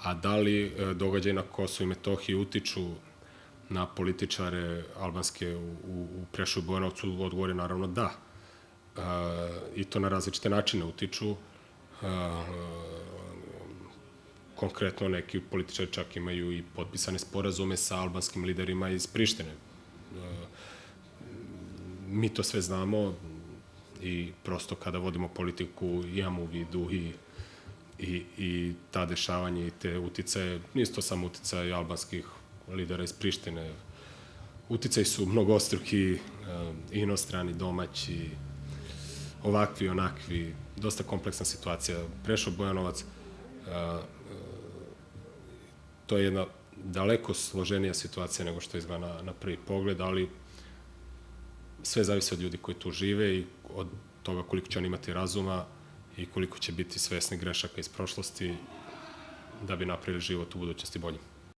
A da li događaj na Kosovu i Metohiji utiču na političare albanske u Preševu i Bujanovcu? Odgovor je naravno da. I to na različite načine utiču. Konkretno neki političari čak imaju i potpisane sporazume sa albanskim liderima iz Prištine. Mi to sve znamo i prosto kada vodimo politiku imamo u vidu i ta dešavanja i te uticaje. Nisu to samo uticaje albanskih lidera iz Prištine. Uticaji su mnogostruki, inostrani, domaći, ovakvi, onakvi, dosta kompleksna situacija. Prešov, Bujanovac, to je jedna daleko složenija situacija nego što izgleda na prvi pogled, ali sve zavisi od ljudi koji tu žive i od toga koliko će oni imati razuma i koliko će biti svesni grešaka iz prošlosti da bi napravili život u budućnosti bolji.